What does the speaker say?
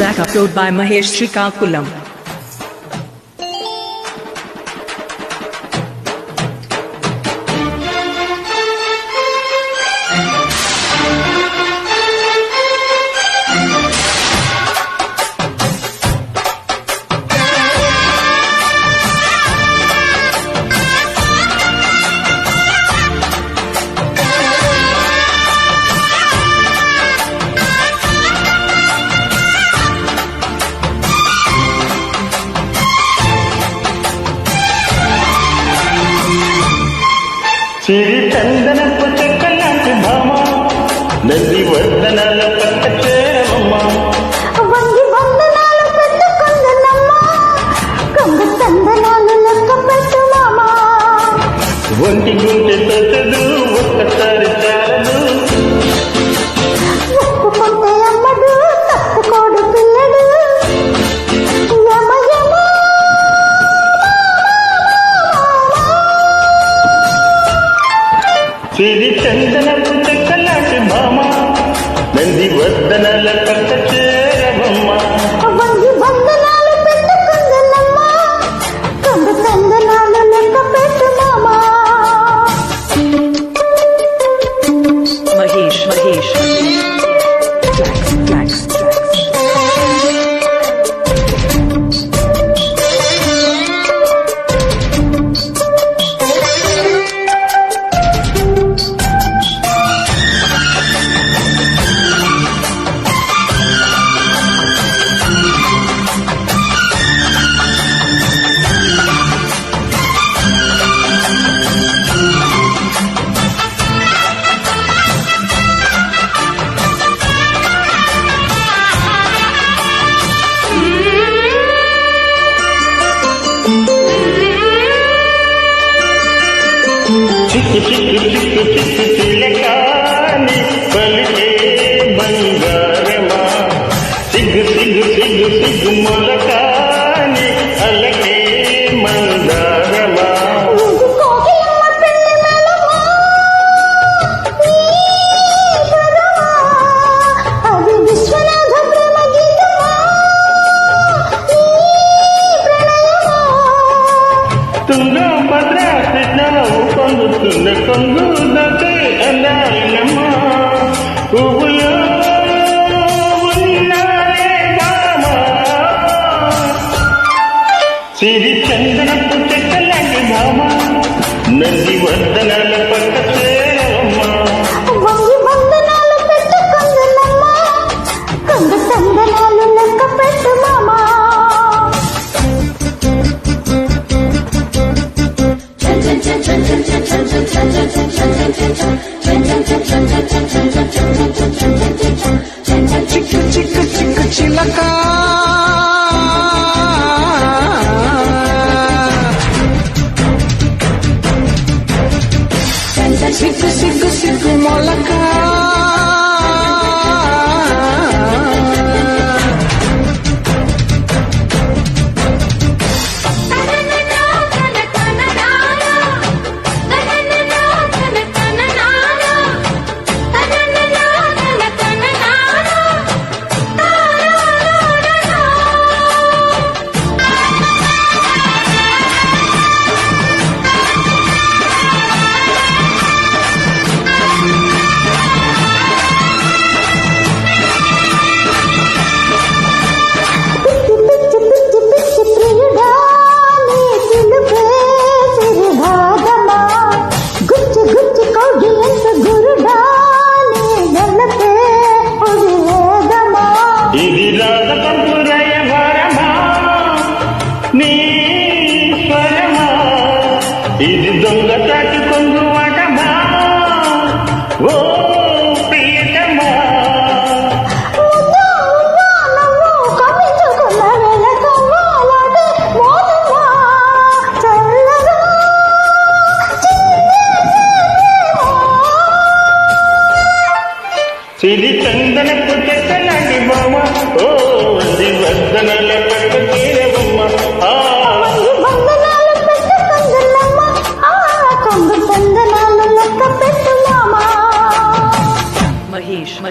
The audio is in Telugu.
track upload by Mahesh Srikakulam. సిరి చందనపు చెక్కలాంటి భామ నంది వర్ధనాల పక్క చేరమ్మ వంగి వందనాలు పెట్టుకుందనమ్మా కొంగ చందనాలు లెక్క పెట్టు మామా ఒంటి గుంటె తొట్టదు ఒక్కసారి చాలదు ఒప్పుకుంటే అమ్మడు తప్పుకోడు పిల్లడు యమ యమ సిరి చందనపు చెక్కలాంటి భామ నంది వర్ధనాల పక్క చేరమ్మ వంగి వందనాలు పెట్టుకుందనమ్మా కొంగ చందనాలు లెక్క పెట్టు మామా Mahesh. Tracks. చిక్కు చిలకాని పలికే బంగారమా సిగ్గు మొలకాని అలకే మందారమా ఇది కోకిలమ్మ పెళ్లి మేళమా అది విశ్వనాథ ప్రేమ గీతమా ప్రణయమా తుంగ భద్రాసి నావు పొందుతున్న కొంగు నదే అన్నారమ్మా పువ్వులో ఉన్నారే బామా సిరి చందనపు చెక్కలాంటి భామ నంది వర్ధనాల పక్క చేరమ్మా వంగి వందనాలు పెట్టుకుందనమ్మా కొంగ చందనాలు లెక్క పెట్టు మామా చిక్కు చిలక సిగ్గు మొలక పిచ్చి ప్రియుడా నీ పిలుపే సిరిభాగమా గుచ్చి కౌగి ఎంత గురుడా నీ గల్లపే ఉరివేగమా ఇది రాగకంపురయ వరమా నీ స్వరమా ఇది దొంగ చాటు కొంగు వటమా ఓ ప్రియతమా ముద్దా నవ్వు కవించుకున్న వేళ కవ్వాలాడే మోదమా చల్లగా సిరి చందనపు చెక్కలాంటి బామ ఓ వర్ధనల పక్క